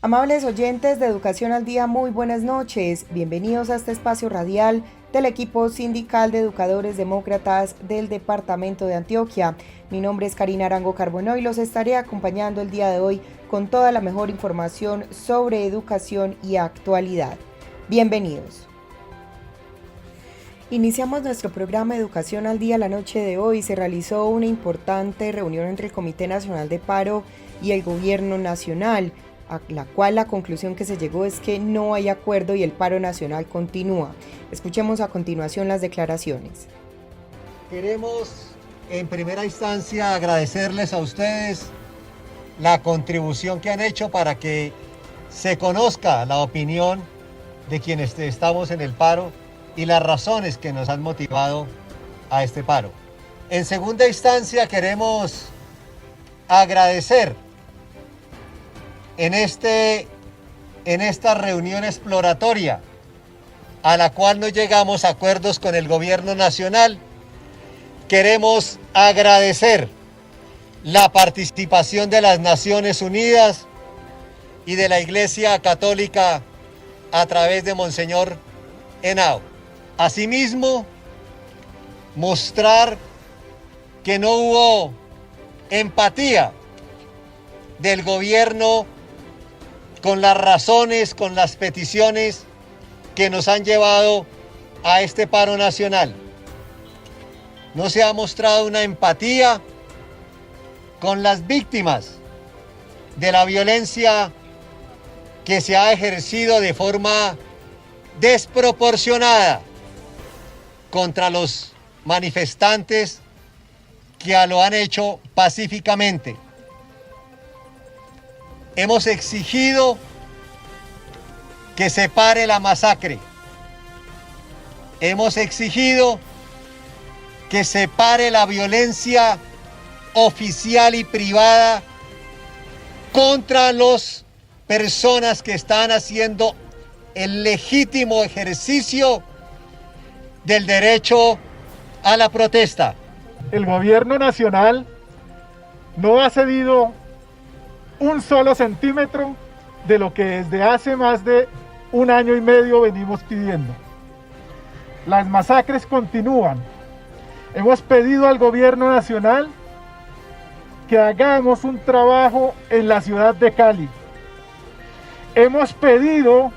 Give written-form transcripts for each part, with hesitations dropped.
Amables oyentes de Educación al Día, muy buenas noches. Bienvenidos a este espacio radial del equipo sindical de educadores demócratas del departamento de Antioquia. Mi nombre es Karina Arango Carbonó y los estaré acompañando el día de hoy con toda la mejor información sobre educación y actualidad. Bienvenidos. Iniciamos nuestro programa Educación al Día la noche de hoy. Se realizó una importante reunión entre el Comité Nacional de Paro y el Gobierno Nacional, a la cual la conclusión que se llegó es que no hay acuerdo y el paro nacional continúa. Escuchemos a continuación las declaraciones. Queremos en primera instancia agradecerles a ustedes la contribución que han hecho para que se conozca la opinión de quienes estamos en el paro y las razones que nos han motivado a este paro. En segunda instancia queremos agradecer en esta reunión exploratoria a la cual no llegamos a acuerdos con el gobierno nacional. Queremos agradecer la participación de las Naciones Unidas y de la Iglesia Católica a través de Monseñor Henao. Asimismo, mostrar que no hubo empatía del gobierno con las razones, con las peticiones que nos han llevado a este paro nacional. No se ha mostrado una empatía con las víctimas de la violencia que se ha ejercido de forma desproporcionada contra los manifestantes que lo han hecho pacíficamente. Hemos exigido que se pare la masacre. Hemos exigido que se pare la violencia oficial y privada contra las personas que están haciendo el legítimo ejercicio del derecho a la protesta. El gobierno nacional no ha cedido un solo centímetro de lo que desde hace más de un año y medio venimos pidiendo. Las masacres continúan. Hemos pedido al gobierno nacional que hagamos un trabajo en la ciudad de Cali. Hemos pedido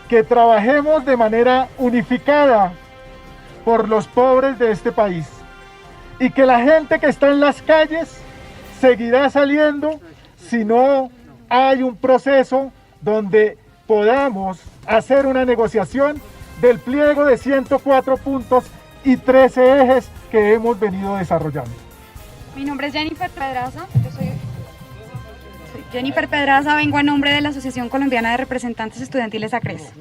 que trabajemos de manera unificada por los pobres de este país y que la gente que está en las calles seguirá saliendo si no hay un proceso donde podamos hacer una negociación del pliego de 104 puntos y 13 ejes que hemos venido desarrollando. Mi nombre es Jennifer Pedraza, soy Jennifer Pedraza, vengo a nombre de la Asociación Colombiana de Representantes Estudiantiles ACRES.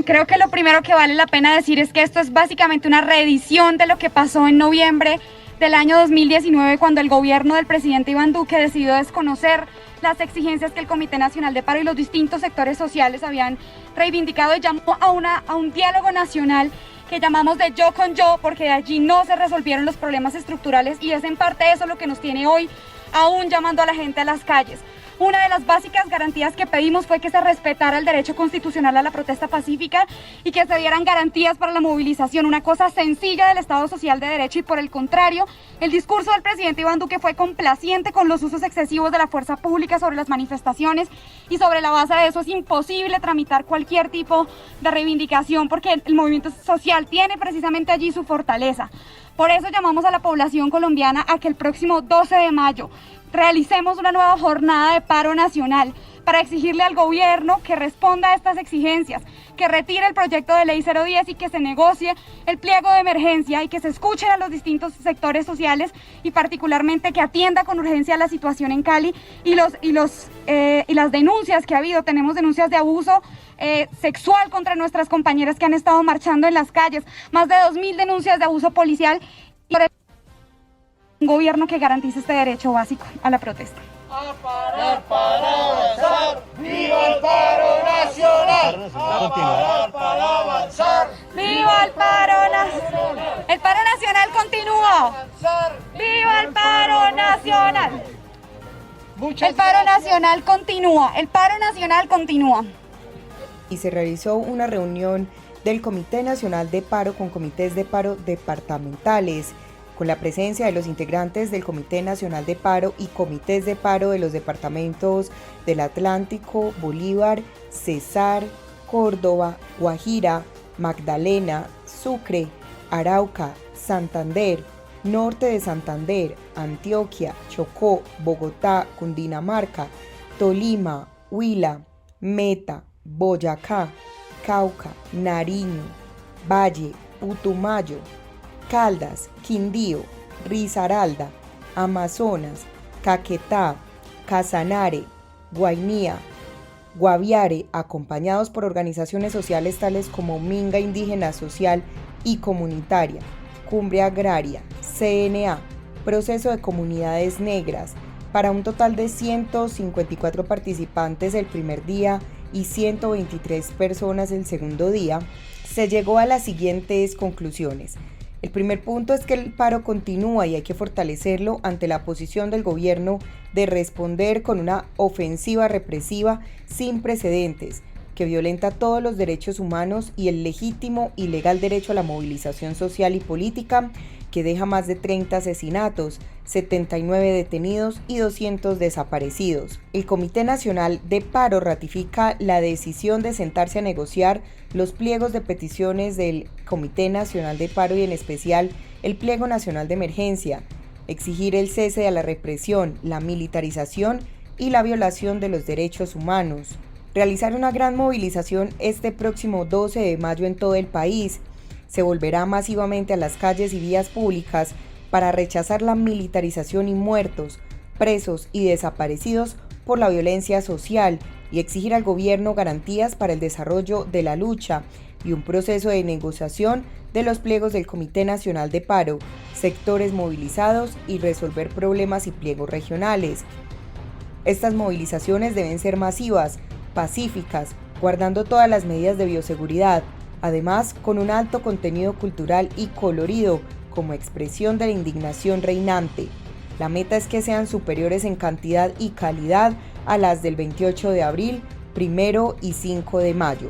Creo que lo primero que vale la pena decir es que esto es básicamente una reedición de lo que pasó en noviembre del año 2019, cuando el gobierno del presidente Iván Duque decidió desconocer las exigencias que el Comité Nacional de Paro y los distintos sectores sociales habían reivindicado y llamó a un diálogo nacional que llamamos de yo con yo, porque de allí no se resolvieron los problemas estructurales y es en parte eso lo que nos tiene hoy aún llamando a la gente a las calles. Una de las básicas garantías que pedimos fue que se respetara el derecho constitucional a la protesta pacífica y que se dieran garantías para la movilización, una cosa sencilla del Estado Social de Derecho, y por el contrario, el discurso del presidente Iván Duque fue complaciente con los usos excesivos de la fuerza pública sobre las manifestaciones, y sobre la base de eso es imposible tramitar cualquier tipo de reivindicación porque el movimiento social tiene precisamente allí su fortaleza. Por eso llamamos a la población colombiana a que el próximo 12 de mayo realicemos una nueva jornada de paro nacional para exigirle al gobierno que responda a estas exigencias, que retire el proyecto de ley 010 y que se negocie el pliego de emergencia y que se escuchen a los distintos sectores sociales y particularmente que atienda con urgencia la situación en Cali y las denuncias que ha habido. Tenemos denuncias de abuso sexual contra nuestras compañeras que han estado marchando en las calles, más de 2.000 denuncias de abuso policial, y un gobierno que garantice este derecho básico a la protesta. A parar para avanzar, ¡viva el paro nacional! A parar para avanzar, ¡viva el paro nacional! ¡El paro nacional continúa! ¡Viva el paro nacional! El paro nacional continúa, el paro nacional continúa. Y se realizó una reunión del Comité Nacional de Paro con comités de paro departamentales, con la presencia de los integrantes del Comité Nacional de Paro y comités de paro de los departamentos del Atlántico, Bolívar, Cesar, Córdoba, Guajira, Magdalena, Sucre, Arauca, Santander, Norte de Santander, Antioquia, Chocó, Bogotá, Cundinamarca, Tolima, Huila, Meta, Boyacá, Cauca, Nariño, Valle, Putumayo, Caldas, Quindío, Risaralda, Amazonas, Caquetá, Casanare, Guainía, Guaviare, acompañados por organizaciones sociales tales como Minga Indígena Social y Comunitaria, Cumbre Agraria, CNA, Proceso de Comunidades Negras, para un total de 154 participantes el primer día y 123 personas el segundo día, se llegó a las siguientes conclusiones. El primer punto es que el paro continúa y hay que fortalecerlo ante la posición del gobierno de responder con una ofensiva represiva sin precedentes, que violenta todos los derechos humanos y el legítimo y legal derecho a la movilización social y política, que deja más de 30 asesinatos, 79 detenidos y 200 desaparecidos. El Comité Nacional de Paro ratifica la decisión de sentarse a negociar los pliegos de peticiones del Comité Nacional de Paro y en especial el Pliego Nacional de Emergencia, exigir el cese de la represión, la militarización y la violación de los derechos humanos. Realizar una gran movilización este próximo 12 de mayo en todo el país. Se volverá masivamente a las calles y vías públicas para rechazar la militarización y muertos, presos y desaparecidos por la violencia social y exigir al gobierno garantías para el desarrollo de la lucha y un proceso de negociación de los pliegos del Comité Nacional de Paro, sectores movilizados y resolver problemas y pliegos regionales. Estas movilizaciones deben ser masivas, pacíficas, guardando todas las medidas de bioseguridad, además con un alto contenido cultural y colorido como expresión de la indignación reinante. La meta es que sean superiores en cantidad y calidad a las del 28 de abril, 1 y 5 de mayo.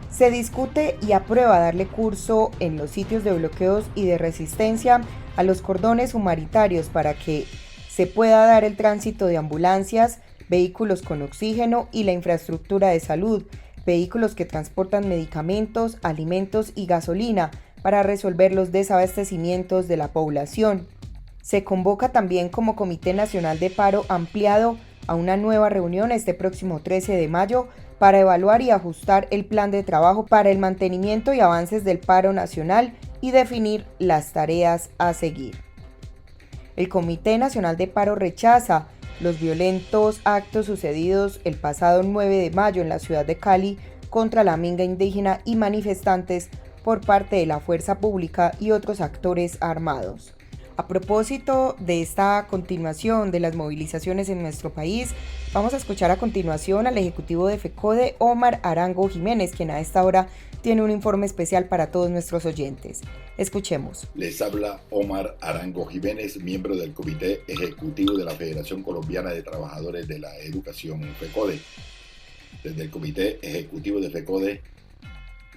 Se discute y aprueba darle curso en los sitios de bloqueos y de resistencia a los cordones humanitarios para que se pueda dar el tránsito de ambulancias, vehículos con oxígeno y la infraestructura de salud, vehículos que transportan medicamentos, alimentos y gasolina para resolver los desabastecimientos de la población. Se convoca también como Comité Nacional de Paro ampliado a una nueva reunión este próximo 13 de mayo para evaluar y ajustar el plan de trabajo para el mantenimiento y avances del paro nacional y definir las tareas a seguir. El Comité Nacional de Paro rechaza los violentos actos sucedidos el pasado 9 de mayo en la ciudad de Cali contra la minga indígena y manifestantes por parte de la fuerza pública y otros actores armados. A propósito de esta continuación de las movilizaciones en nuestro país, vamos a escuchar a continuación al ejecutivo de FECODE, Omar Arango Jiménez, quien a esta hora tiene un informe especial para todos nuestros oyentes. Escuchemos. Les habla Omar Arango Jiménez, miembro del Comité Ejecutivo de la Federación Colombiana de Trabajadores de la Educación, FECODE. Desde el Comité Ejecutivo de FECODE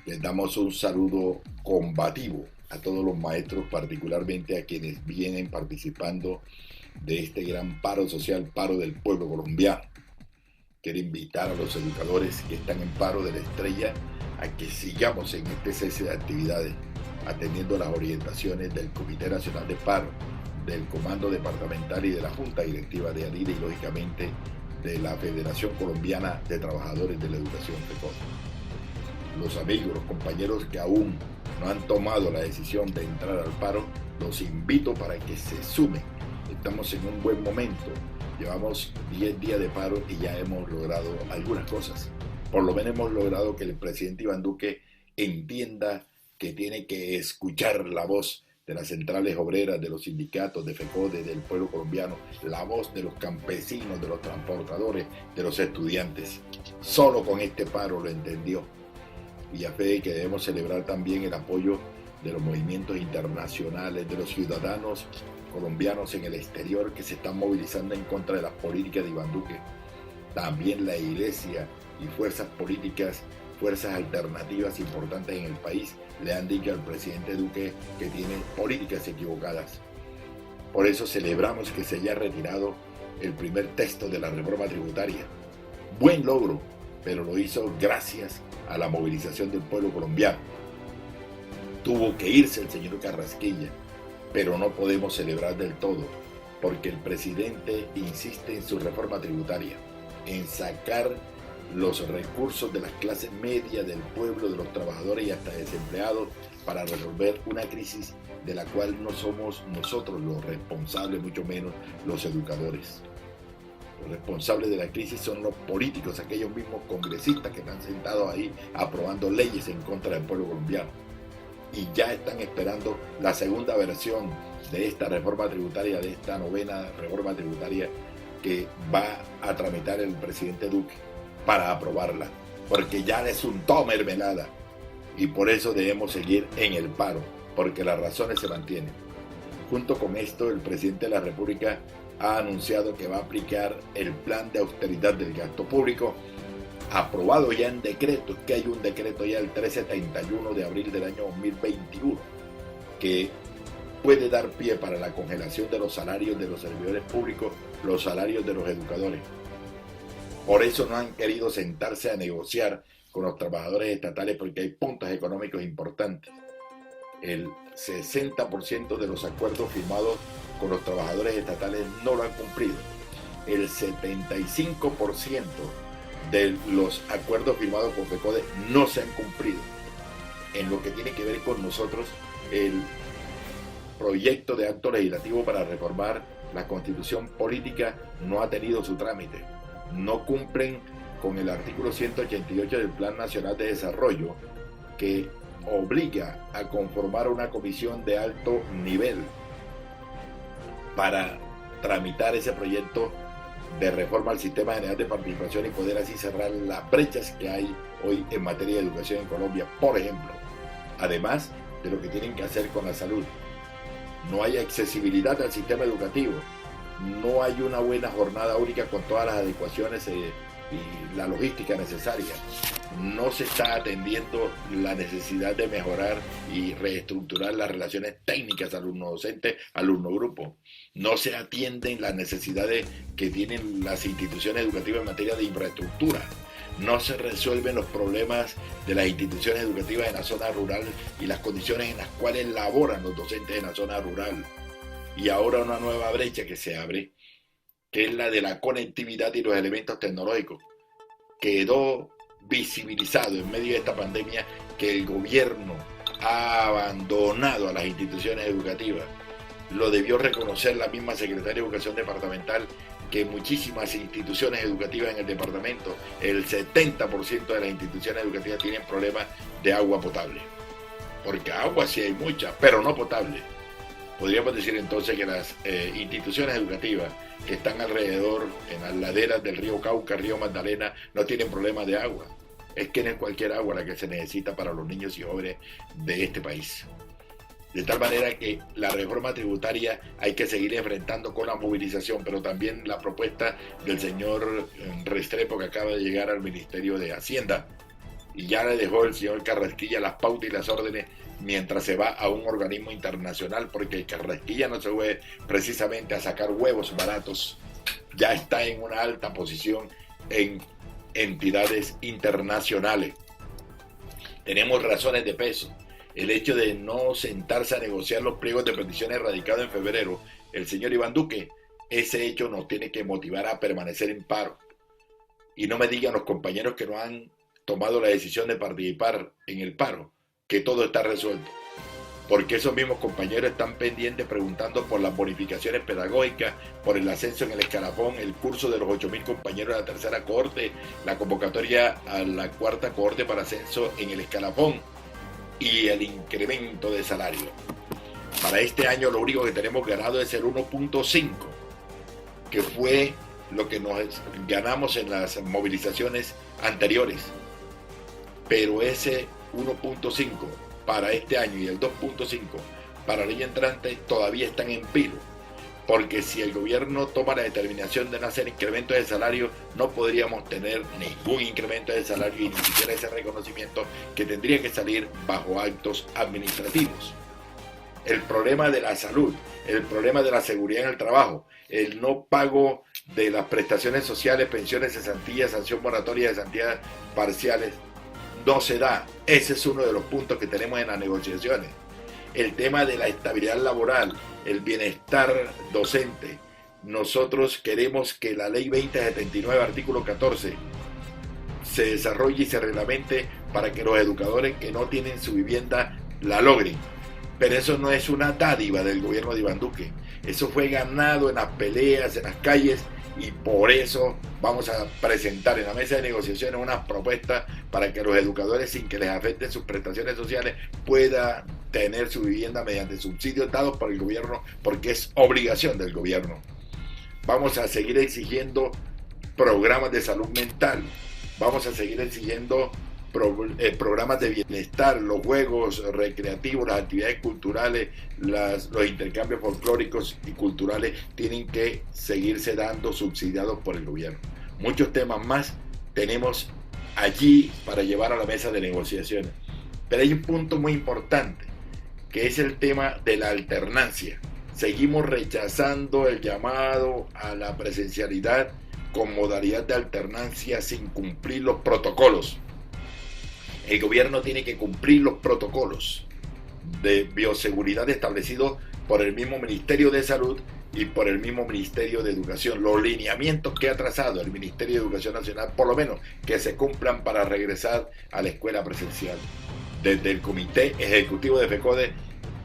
les damos un saludo combativo a todos los maestros, particularmente a quienes vienen participando de este gran paro social, paro del pueblo colombiano. Quiero invitar a los educadores que están en paro de la Estrella a que sigamos en este cese de actividades, atendiendo las orientaciones del Comité Nacional de Paro, del Comando Departamental y de la Junta Directiva de ADIDE y, lógicamente, de la Federación Colombiana de Trabajadores de la Educación, FECODE. Los amigos, los compañeros que aún no han tomado la decisión de entrar al paro, los invito para que se sumen. Estamos en un buen momento. Llevamos 10 días de paro y ya hemos logrado algunas cosas. Por lo menos hemos logrado que el presidente Iván Duque entienda que tiene que escuchar la voz de las centrales obreras, de los sindicatos, de FECODE, del pueblo colombiano, la voz de los campesinos, de los transportadores, de los estudiantes. Solo con este paro lo entendió. Y a fe de que debemos celebrar también el apoyo de los movimientos internacionales, de los ciudadanos colombianos en el exterior que se están movilizando en contra de las políticas de Iván Duque. También la iglesia y fuerzas políticas, fuerzas alternativas importantes en el país le han dicho al presidente Duque que tiene políticas equivocadas. Por eso celebramos que se haya retirado el primer texto de la reforma tributaria. Buen logro, pero lo hizo gracias a la movilización del pueblo colombiano. Tuvo que irse el señor Carrasquilla, pero no podemos celebrar del todo, porque el presidente insiste en su reforma tributaria, en sacar los recursos de las clases medias, del pueblo, de los trabajadores y hasta desempleados para resolver una crisis de la cual no somos nosotros los responsables, mucho menos los educadores. Los responsables de la crisis son los políticos, aquellos mismos congresistas que están sentados ahí aprobando leyes en contra del pueblo colombiano. Y ya están esperando la segunda versión de esta reforma tributaria, de esta novena reforma tributaria que va a tramitar el presidente Duque para aprobarla, porque ya les untó mermelada y por eso debemos seguir en el paro, porque las razones se mantienen. Junto con esto, el presidente de la República ha anunciado que va a aplicar el plan de austeridad del gasto público, aprobado ya en decreto, que hay un decreto ya el 1371 de abril del año 2021, que puede dar pie para la congelación de los salarios de los servidores públicos, los salarios de los educadores. Por eso no han querido sentarse a negociar con los trabajadores estatales, porque hay puntos económicos importantes. El 60% de los acuerdos firmados con los trabajadores estatales no lo han cumplido. El 75% de los acuerdos firmados con FECODE no se han cumplido. En lo que tiene que ver con nosotros, el proyecto de acto legislativo para reformar la Constitución política no ha tenido su trámite. No cumplen con el artículo 188 del Plan Nacional de Desarrollo, que obliga a conformar una comisión de alto nivel para tramitar ese proyecto de reforma al Sistema General de Participación y poder así cerrar las brechas que hay hoy en materia de educación en Colombia, por ejemplo. Además de lo que tienen que hacer con la salud. No hay accesibilidad al sistema educativo. No hay una buena jornada única con todas las adecuaciones y la logística necesaria. No se está atendiendo la necesidad de mejorar y reestructurar las relaciones técnicas alumno-docente, alumno-grupo. No se atienden las necesidades que tienen las instituciones educativas en materia de infraestructura. No se resuelven los problemas de las instituciones educativas en la zona rural y las condiciones en las cuales laboran los docentes en la zona rural. Y ahora una nueva brecha que se abre, que es la de la conectividad y los elementos tecnológicos. Quedó visibilizado en medio de esta pandemia que el gobierno ha abandonado a las instituciones educativas. Lo debió reconocer la misma Secretaría de Educación Departamental, que muchísimas instituciones educativas en el departamento, el 70% de las instituciones educativas tienen problemas de agua potable. Porque agua sí hay mucha, pero no potable. Podríamos decir entonces que las instituciones educativas que están alrededor, en las laderas del río Cauca, río Magdalena, no tienen problemas de agua. Es que no es cualquier agua la que se necesita para los niños y jóvenes de este país. De tal manera que la reforma tributaria hay que seguir enfrentando con la movilización, pero también la propuesta del señor Restrepo, que acaba de llegar al Ministerio de Hacienda. Y ya le dejó el señor Carrasquilla las pautas y las órdenes mientras se va a un organismo internacional, porque Carrasquilla no se fue precisamente a sacar huevos baratos, ya está en una alta posición en entidades internacionales. Tenemos razones de peso. El hecho de no sentarse a negociar los pliegos de peticiones radicados en febrero, el señor Iván Duque, ese hecho nos tiene que motivar a permanecer en paro. Y no me digan los compañeros que no han tomado la decisión de participar en el paro, que todo está resuelto, porque esos mismos compañeros están pendientes preguntando por las bonificaciones pedagógicas, por el ascenso en el escalafón, el curso de los 8.000 compañeros de la tercera cohorte, la convocatoria a la cuarta cohorte para ascenso en el escalafón y el incremento de salario. Para este año lo único que tenemos ganado es el 1.5, que fue lo que nos ganamos en las movilizaciones anteriores, pero ese 1.5 para este año y el 2.5 para el año entrante todavía están en pilo. porque si el gobierno toma la determinación de no hacer incrementos de salario, no podríamos tener ningún incremento de salario y ni siquiera ese reconocimiento que tendría que salir bajo actos administrativos. El problema de la salud, el problema de la seguridad en el trabajo, el no pago de las prestaciones sociales, pensiones, cesantías, sanción moratoria de cesantías parciales, no se da. Ese es uno de los puntos que tenemos en las negociaciones. El tema de la estabilidad laboral, el bienestar docente. Nosotros queremos que la ley 2079, artículo 14, se desarrolle y se reglamente para que los educadores que no tienen su vivienda la logren. Pero eso no es una dádiva del gobierno de Iván Duque. Eso fue ganado en las peleas, en las calles, y por eso vamos a presentar en la mesa de negociaciones unas propuestas para que los educadores, sin que les afecten sus prestaciones sociales, puedan tener su vivienda mediante subsidios dados por el gobierno, porque es obligación del gobierno. Vamos a seguir exigiendo programas de salud mental, vamos a seguir exigiendo programas de bienestar, los juegos recreativos, las actividades culturales, los intercambios folclóricos y culturales tienen que seguirse dando subsidiados por el gobierno. Muchos temas más tenemos allí para llevar a la mesa de negociaciones. Pero hay un punto muy importante, que es el tema de la alternancia. Seguimos rechazando el llamado a la presencialidad con modalidad de alternancia sin cumplir los protocolos. El gobierno tiene que cumplir los protocolos de bioseguridad establecidos por el mismo Ministerio de Salud y por el mismo Ministerio de Educación. Los lineamientos que ha trazado el Ministerio de Educación Nacional, por lo menos que se cumplan para regresar a la escuela presencial. Desde el Comité Ejecutivo de FECODE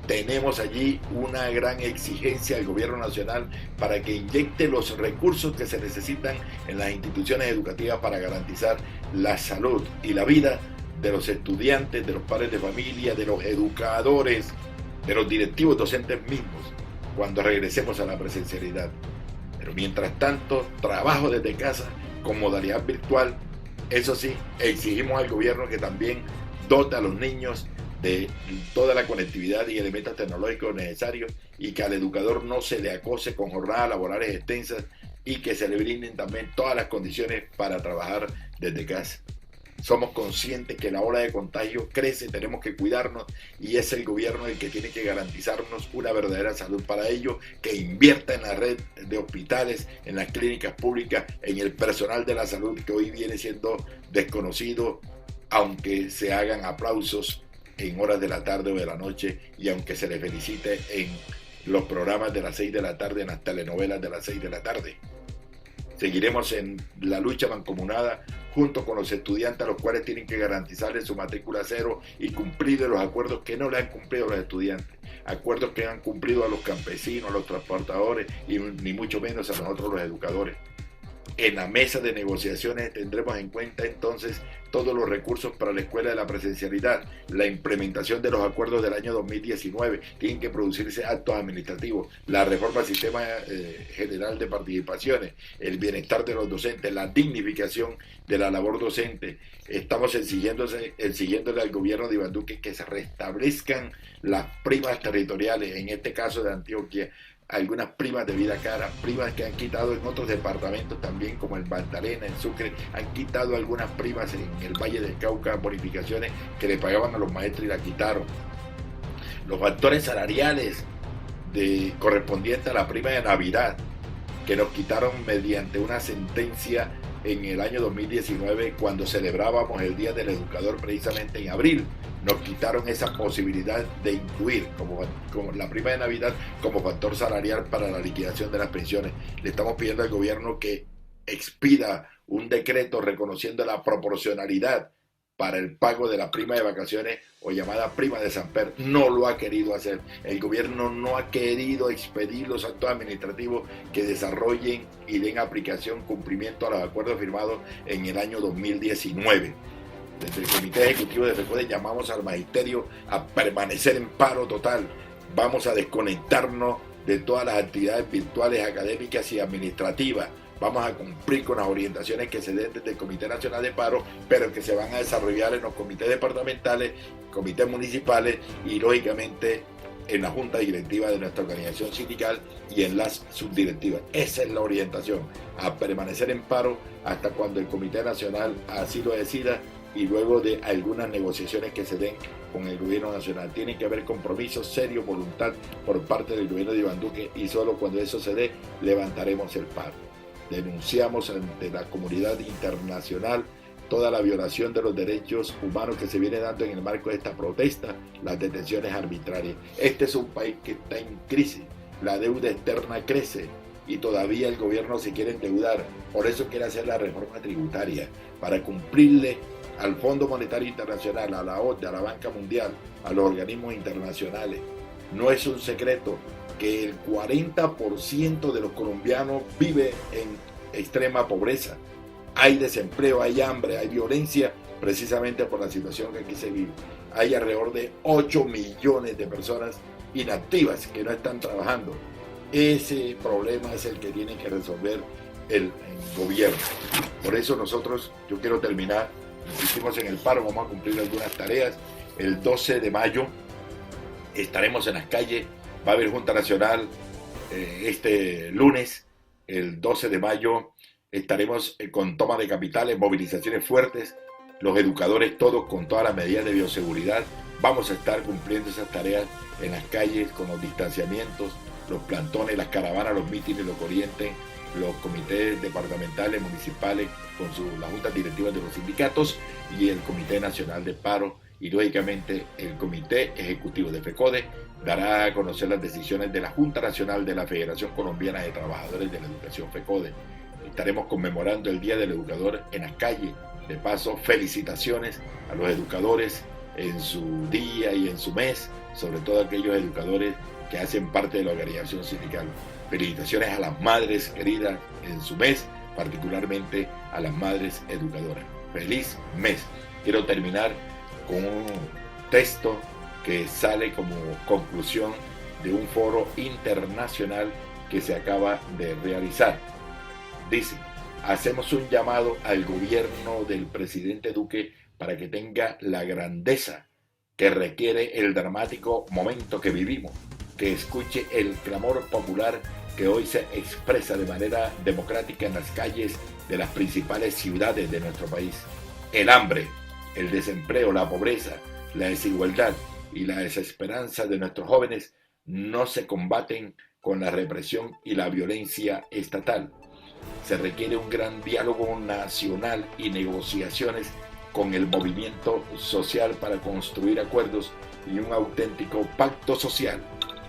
tenemos allí una gran exigencia al gobierno nacional para que inyecte los recursos que se necesitan en las instituciones educativas para garantizar la salud y la vida de los estudiantes, de los padres de familia, de los educadores, de los directivos docentes mismos, cuando regresemos a la presencialidad. Pero mientras tanto, trabajo desde casa con modalidad virtual. Eso sí, exigimos al gobierno que también dote a los niños de toda la conectividad y elementos tecnológicos necesarios, y que al educador no se le acose con jornadas laborales extensas, y que se le brinden también todas las condiciones para trabajar desde casa. Somos conscientes que la ola de contagio crece, tenemos que cuidarnos, y es el gobierno el que tiene que garantizarnos una verdadera salud. Para ello, que invierta en la red de hospitales, en las clínicas públicas, en el personal de la salud, que hoy viene siendo desconocido, aunque se hagan aplausos en horas de la tarde o de la noche, y aunque se le felicite en los programas de las 6 de la tarde, en las telenovelas de las 6 de la tarde. Seguiremos en la lucha mancomunada junto con los estudiantes, a los cuales tienen que garantizarles su matrícula cero y cumplir los acuerdos que no le han cumplido a los estudiantes, acuerdos que han cumplido a los campesinos, a los transportadores y ni mucho menos a nosotros los educadores. En la mesa de negociaciones tendremos en cuenta entonces todos los recursos para la escuela de la presencialidad, la implementación de los acuerdos del año 2019, tienen que producirse actos administrativos, la reforma al sistema general de participaciones, el bienestar de los docentes, la dignificación de la labor docente. Estamos exigiéndole al gobierno de Iván Duque que se restablezcan las primas territoriales, en este caso de Antioquia, algunas primas de vida cara, primas que han quitado en otros departamentos también, como el Magdalena, en Sucre, han quitado algunas primas en el Valle del Cauca, bonificaciones que le pagaban a los maestros y la quitaron. Los factores salariales correspondientes a la prima de Navidad, que nos quitaron mediante una sentencia en el año 2019, cuando celebrábamos el Día del Educador precisamente en abril. Nos quitaron esa posibilidad de incluir como la prima de Navidad como factor salarial para la liquidación de las pensiones. Le estamos pidiendo al gobierno que expida un decreto reconociendo la proporcionalidad para el pago de la prima de vacaciones o llamada prima de Samper. No lo ha querido hacer. El gobierno no ha querido expedir los actos administrativos que desarrollen y den aplicación, cumplimiento a los acuerdos firmados en el año 2019. Desde el Comité Ejecutivo de FECODE llamamos al magisterio a permanecer en paro total. Vamos a desconectarnos de todas las actividades virtuales, académicas y administrativas. Vamos a cumplir con las orientaciones que se den desde el Comité Nacional de Paro, pero que se van a desarrollar en los comités departamentales, comités municipales y, lógicamente, en la junta directiva de nuestra organización sindical y en las subdirectivas. Esa es la orientación, a permanecer en paro hasta cuando el Comité Nacional así lo decida y luego de algunas negociaciones que se den con el gobierno nacional. Tiene que haber compromiso, serio, voluntad por parte del gobierno de Iván Duque y solo cuando eso se dé levantaremos el paro. Denunciamos ante la comunidad internacional toda la violación de los derechos humanos que se viene dando en el marco de esta protesta, las detenciones arbitrarias. Este es un país que está en crisis, la deuda externa crece y todavía el gobierno se quiere endeudar. Por eso quiere hacer la reforma tributaria, para cumplirle al Fondo Monetario Internacional, a la OCDE, a la Banca Mundial, a los organismos internacionales. No es un secreto que el 40% de los colombianos vive en extrema pobreza. Hay desempleo, hay hambre, hay violencia, precisamente por la situación que aquí se vive. Hay alrededor de 8 millones de personas inactivas que no están trabajando. Ese problema es el que tiene que resolver el gobierno. Por eso yo quiero terminar, insistimos en el paro, vamos a cumplir algunas tareas. El 12 de mayo estaremos en las calles, va a haber Junta Nacional este lunes, el 12 de mayo estaremos con toma de capitales, movilizaciones fuertes, los educadores todos con todas las medidas de bioseguridad. Vamos a estar cumpliendo esas tareas en las calles con los distanciamientos, los plantones, las caravanas, los mítines, los corrientes, los comités departamentales, municipales, con las juntas directivas de los sindicatos y el Comité Nacional de Paro y lógicamente el Comité Ejecutivo de FECODE dará a conocer las decisiones de la Junta Nacional de la Federación Colombiana de Trabajadores de la Educación FECODE. Estaremos conmemorando el Día del Educador en las calles. De paso, felicitaciones a los educadores en su día y en su mes, sobre todo aquellos educadores que hacen parte de la organización sindical. Felicitaciones a las madres queridas en su mes, particularmente a las madres educadoras. ¡Feliz mes! Quiero terminar con un texto que sale como conclusión de un foro internacional que se acaba de realizar. Dice: hacemos un llamado al gobierno del presidente Duque para que tenga la grandeza que requiere el dramático momento que vivimos, que escuche el clamor popular que hoy se expresa de manera democrática en las calles de las principales ciudades de nuestro país. El hambre, el desempleo, la pobreza, la desigualdad y la desesperanza de nuestros jóvenes no se combaten con la represión y la violencia estatal. Se requiere un gran diálogo nacional y negociaciones con el movimiento social para construir acuerdos y un auténtico pacto social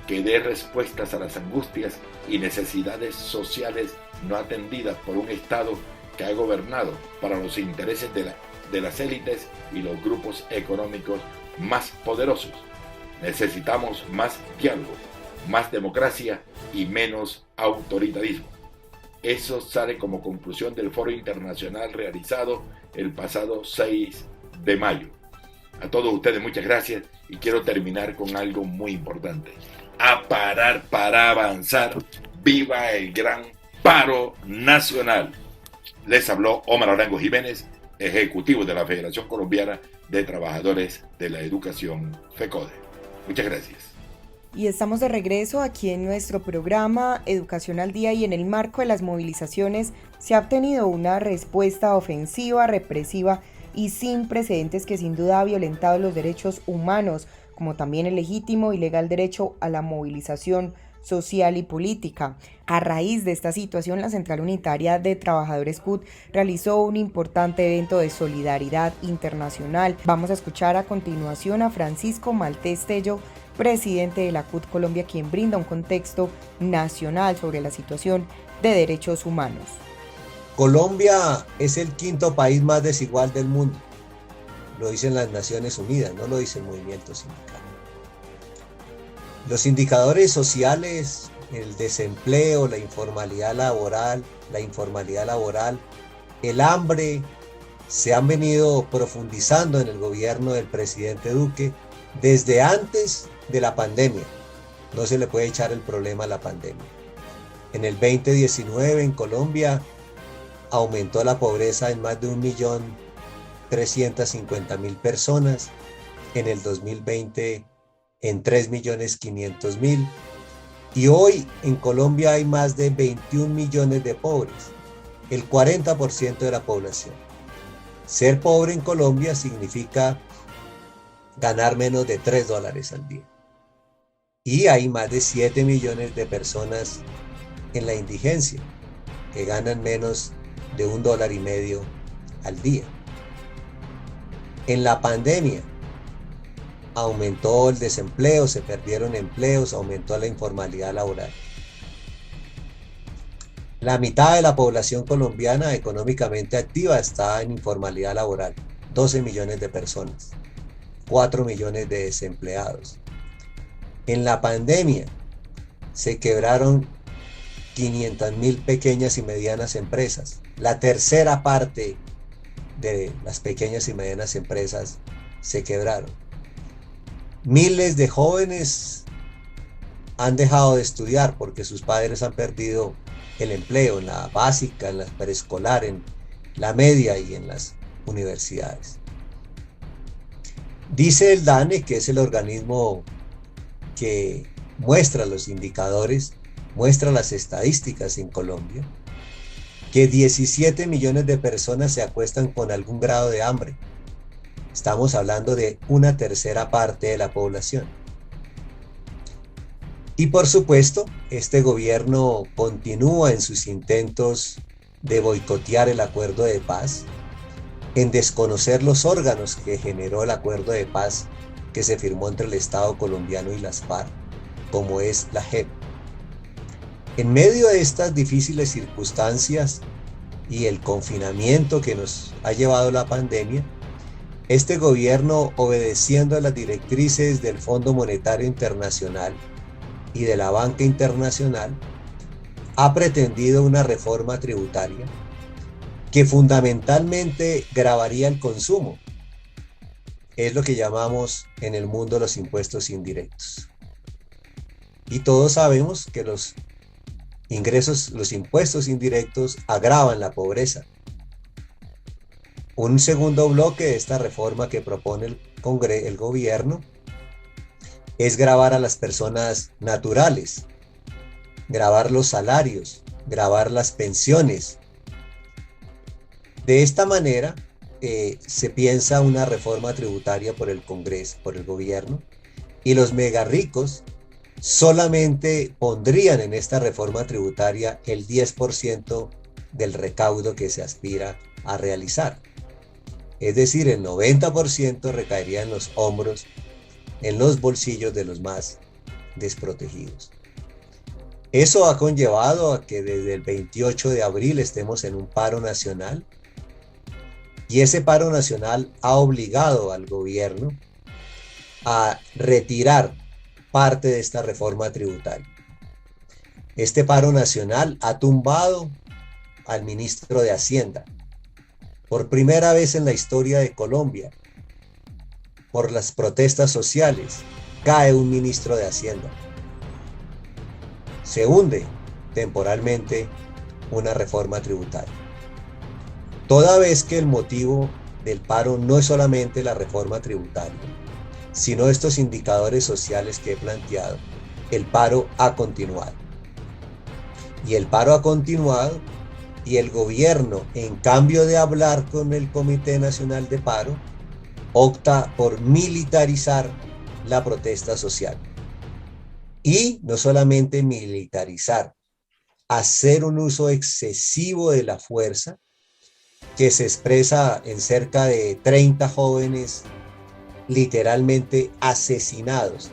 que dé respuestas a las angustias y necesidades sociales no atendidas por un Estado que ha gobernado para los intereses de las élites y los grupos económicos más poderosos. Necesitamos más diálogo, más democracia y menos autoritarismo. Eso sale como conclusión del foro internacional realizado el pasado 6 de mayo. A todos ustedes muchas gracias y quiero terminar con algo muy importante. A parar para avanzar. ¡Viva el gran paro nacional! Les habló Omar Arango Jiménez, ejecutivo de la Federación Colombiana de Trabajadores de la Educación FECODE. Muchas gracias. Y estamos de regreso aquí en nuestro programa Educación al Día, y en el marco de las movilizaciones se ha obtenido una respuesta ofensiva, represiva y sin precedentes que sin duda ha violentado los derechos humanos, como también el legítimo y legal derecho a la movilización social y política. A raíz de esta situación, la Central Unitaria de Trabajadores CUT realizó un importante evento de solidaridad internacional. Vamos a escuchar a continuación a Francisco Maltés Tello, presidente de la CUT Colombia, quien brinda un contexto nacional sobre la situación de derechos humanos. Colombia es el quinto país más desigual del mundo. Lo dicen las Naciones Unidas, no lo dice el movimiento sindical. Los indicadores sociales, el desempleo, la informalidad laboral, el hambre, se han venido profundizando en el gobierno del presidente Duque desde antes de la pandemia. No se le puede echar el problema a la pandemia. En el 2019 en Colombia aumentó la pobreza en más de 1.350.000 personas. En el 2020 en 3.500.000. Y hoy en Colombia hay más de 21 millones de pobres, el 40% de la población. Ser pobre en Colombia significa ganar menos de $3 al día. Y hay más de 7 millones de personas en la indigencia que ganan menos de $1.50 al día. En la pandemia aumentó el desempleo, se perdieron empleos, aumentó la informalidad laboral. La mitad de la población colombiana económicamente activa está en informalidad laboral, 12 millones de personas, 4 millones de desempleados. En la pandemia se quebraron 500.000 pequeñas y medianas empresas. La tercera parte de las pequeñas y medianas empresas se quebraron. Miles de jóvenes han dejado de estudiar porque sus padres han perdido el empleo en la básica, en la preescolar, en la media y en las universidades. Dice el DANE, que es el organismo que muestra los indicadores, muestra las estadísticas en Colombia, que 17 millones de personas se acuestan con algún grado de hambre. Estamos hablando de una tercera parte de la población. Y por supuesto, este gobierno continúa en sus intentos de boicotear el acuerdo de paz, en desconocer los órganos que generó el acuerdo de paz que se firmó entre el Estado colombiano y las FARC, como es la JEP. En medio de estas difíciles circunstancias y el confinamiento que nos ha llevado la pandemia, este gobierno, obedeciendo a las directrices del Fondo Monetario Internacional y de la banca internacional, ha pretendido una reforma tributaria que fundamentalmente gravaría el consumo. Es lo que llamamos en el mundo los impuestos indirectos. Y todos sabemos que los impuestos indirectos agravan la pobreza. Un segundo bloque de esta reforma que propone el gobierno es gravar a las personas naturales, gravar los salarios, gravar las pensiones. De esta manera se piensa una reforma tributaria por el Congreso, por el gobierno, y los mega ricos solamente pondrían en esta reforma tributaria el 10% del recaudo que se aspira a realizar. Es decir, el 90% recaería en los hombros, en los bolsillos de los más desprotegidos. Eso ha conllevado a que desde el 28 de abril estemos en un paro nacional, y ese paro nacional ha obligado al gobierno a retirar parte de esta reforma tributaria. Este paro nacional ha tumbado al ministro de Hacienda. Por primera vez en la historia de Colombia, por las protestas sociales, cae un ministro de Hacienda. Se hunde temporalmente una reforma tributaria. Toda vez que el motivo del paro no es solamente la reforma tributaria, sino estos indicadores sociales que he planteado, el paro ha continuado. Y el paro ha continuado, y el gobierno, en cambio de hablar con el Comité Nacional de Paro, opta por militarizar la protesta social. Y no solamente militarizar, hacer un uso excesivo de la fuerza, que se expresa en cerca de 30 jóvenes literalmente asesinados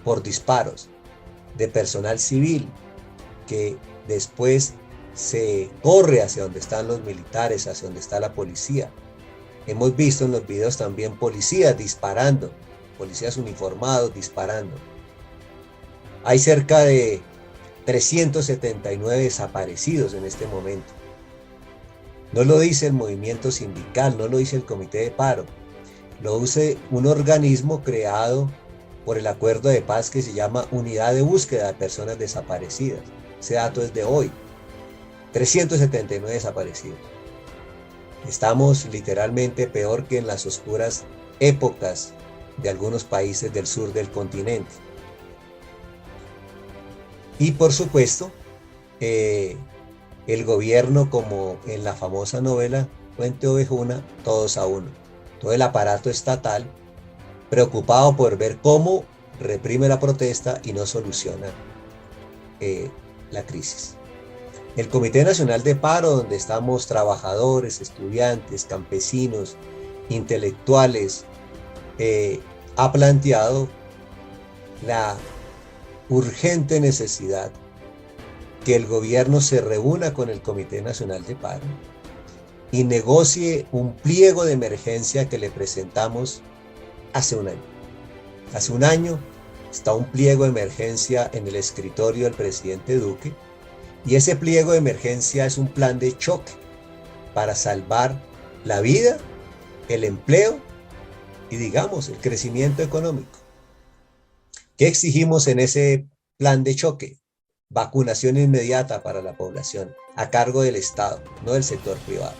por disparos de personal civil, que después se corre hacia donde están los militares, hacia donde está la policía. Hemos visto en los videos también policías disparando, policías uniformados disparando. Hay cerca de 379 desaparecidos en este momento. No lo dice el movimiento sindical, no lo dice el comité de paro, lo dice un organismo creado por el acuerdo de paz que se llama Unidad de Búsqueda de Personas Desaparecidas. Ese dato es de hoy. 379 desaparecidos. Estamos literalmente peor que en las oscuras épocas de algunos países del sur del continente. Y por supuesto, el gobierno, como en la famosa novela Puente Ovejuna, todos a uno. Todo el aparato estatal preocupado por ver cómo reprime la protesta y no soluciona la crisis. El Comité Nacional de Paro, donde estamos trabajadores, estudiantes, campesinos, intelectuales, ha planteado la urgente necesidad que el gobierno se reúna con el Comité Nacional de Paro y negocie un pliego de emergencia que le presentamos hace un año. Hace un año está un pliego de emergencia en el escritorio del presidente Duque, y ese pliego de emergencia es un plan de choque para salvar la vida, el empleo y, digamos, el crecimiento económico. ¿Qué exigimos en ese plan de choque? Vacunación inmediata para la población, a cargo del Estado, no del sector privado.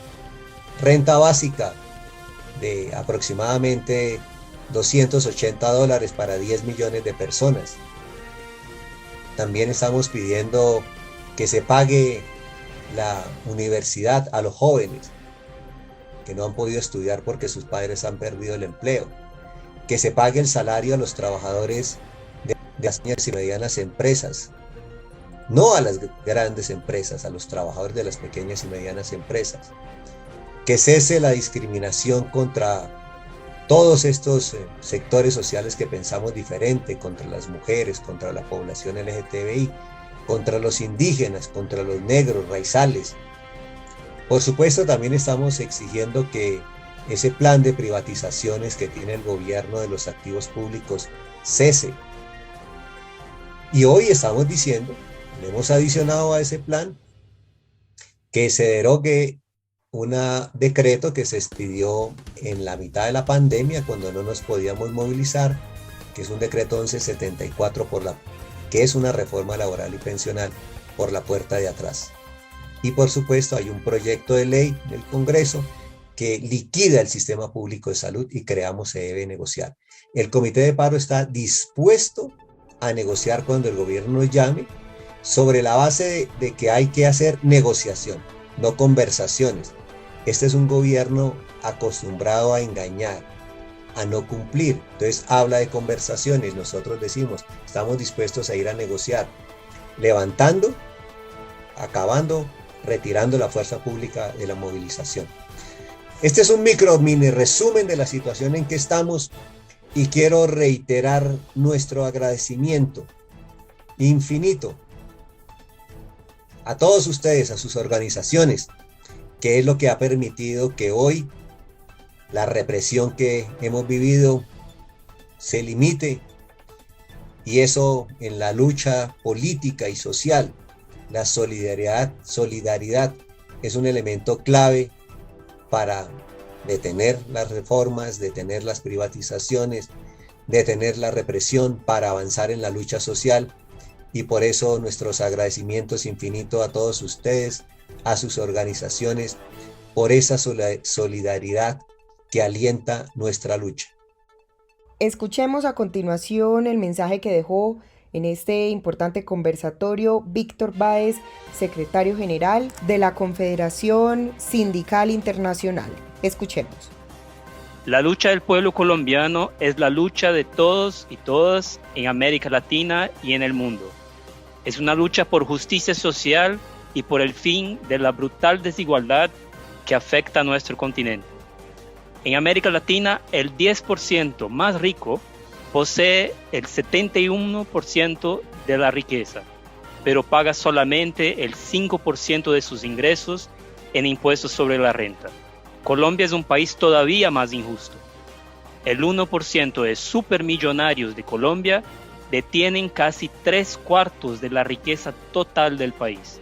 Renta básica de aproximadamente $280 para 10 millones de personas. También estamos pidiendo que se pague la universidad a los jóvenes que no han podido estudiar porque sus padres han perdido el empleo. Que se pague el salario a los trabajadores de las pequeñas y medianas empresas, no a las grandes empresas, a los trabajadores de las pequeñas y medianas empresas. Que cese la discriminación contra todos estos sectores sociales que pensamos diferente, contra las mujeres, contra la población LGTBI, contra los indígenas, contra los negros, raizales. Por supuesto, también estamos exigiendo que ese plan de privatizaciones que tiene el gobierno de los activos públicos cese. Y hoy estamos diciendo, le hemos adicionado a ese plan, que se derogue un decreto que se expidió en la mitad de la pandemia, cuando no nos podíamos movilizar, que es un decreto 1174 que es una reforma laboral y pensional por la puerta de atrás. Y por supuesto hay un proyecto de ley del Congreso que liquida el sistema público de salud y creamos se debe negociar. El Comité de Paro está dispuesto a negociar cuando el gobierno nos llame, sobre la base de que hay que hacer negociación, no conversaciones. Este es un gobierno acostumbrado a engañar, a no cumplir. Entonces habla de conversaciones. Nosotros decimos, estamos dispuestos a ir a negociar, levantando, acabando, retirando la fuerza pública de la movilización. Este es un mini resumen de la situación en que estamos, y quiero reiterar nuestro agradecimiento infinito a todos ustedes, a sus organizaciones, que es lo que ha permitido que hoy la represión que hemos vivido se limite, y eso en la lucha política y social. La solidaridad es un elemento clave para detener las reformas, detener las privatizaciones, detener la represión, para avanzar en la lucha social. Y por eso nuestros agradecimientos infinitos a todos ustedes, a sus organizaciones, por esa solidaridad que alienta nuestra lucha. Escuchemos a continuación el mensaje que dejó en este importante conversatorio Víctor Báez, secretario general de la Confederación Sindical Internacional. Escuchemos. La lucha del pueblo colombiano es la lucha de todos y todas en América Latina y en el mundo. Es una lucha por justicia social y por el fin de la brutal desigualdad que afecta a nuestro continente. En América Latina, el 10% más rico posee el 71% de la riqueza, pero paga solamente el 5% de sus ingresos en impuestos sobre la renta. Colombia es un país todavía más injusto. El 1% de supermillonarios de Colombia detienen casi 3/4 de la riqueza total del país,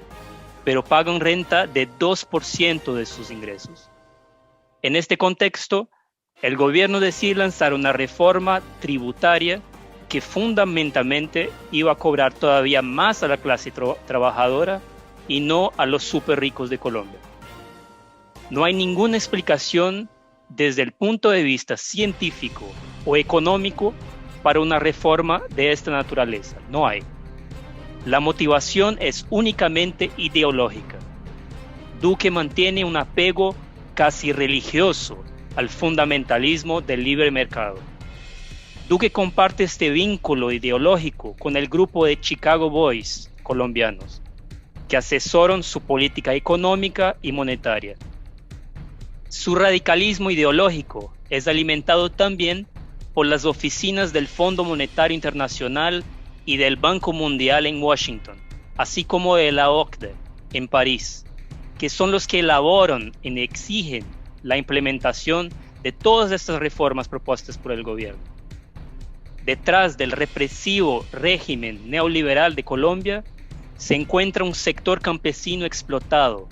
pero pagan renta de 2% de sus ingresos. En este contexto, el gobierno decide lanzar una reforma tributaria que fundamentalmente iba a cobrar todavía más a la clase trabajadora y no a los súper ricos de Colombia. No hay ninguna explicación desde el punto de vista científico o económico para una reforma de esta naturaleza. No hay. La motivación es únicamente ideológica. Duque mantiene un apego casi religioso al fundamentalismo del libre mercado. Duque comparte este vínculo ideológico con el grupo de Chicago Boys colombianos, que asesoran su política económica y monetaria. Su radicalismo ideológico es alimentado también por las oficinas del Fondo Monetario Internacional y del Banco Mundial en Washington, así como de la OCDE en París, que son los que elaboran y exigen la implementación de todas estas reformas propuestas por el gobierno. Detrás del represivo régimen neoliberal de Colombia se encuentra un sector campesino explotado,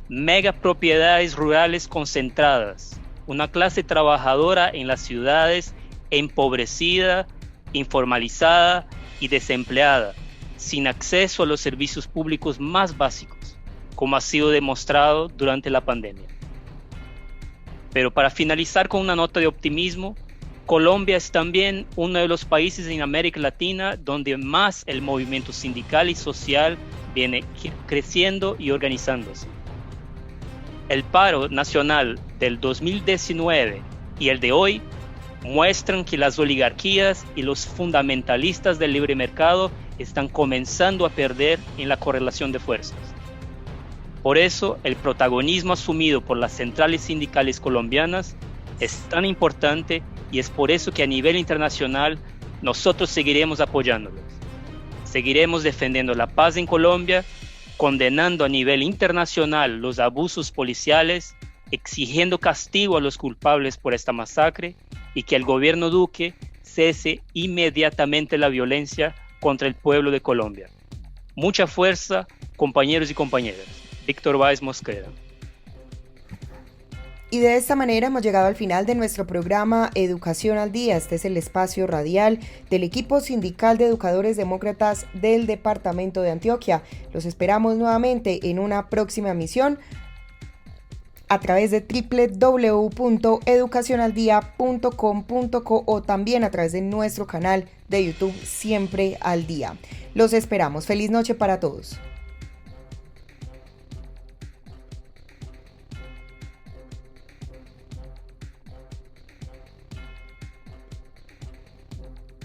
megapropiedades rurales concentradas, una clase trabajadora en las ciudades empobrecida, informalizada y desempleada, sin acceso a los servicios públicos más básicos, como ha sido demostrado durante la pandemia. Pero para finalizar con una nota de optimismo, Colombia es también uno de los países en América Latina donde más el movimiento sindical y social viene creciendo y organizándose. El paro nacional del 2019 y el de hoy muestran que las oligarquías y los fundamentalistas del libre mercado están comenzando a perder en la correlación de fuerzas. Por eso, el protagonismo asumido por las centrales sindicales colombianas es tan importante y es por eso que a nivel internacional nosotros seguiremos apoyándolos. Seguiremos defendiendo la paz en Colombia, condenando a nivel internacional los abusos policiales, exigiendo castigo a los culpables por esta masacre y que el gobierno Duque cese inmediatamente la violencia contra el pueblo de Colombia. Mucha fuerza, compañeros y compañeras. Víctor Báez Mosquera. Y de esta manera hemos llegado al final de nuestro programa Educación al Día. Este es el espacio radial del equipo sindical de educadores demócratas del departamento de Antioquia. Los esperamos nuevamente en una próxima emisión a través de www.educacionaldia.com.co o también a través de nuestro canal de YouTube Siempre al Día. Los esperamos. Feliz noche para todos.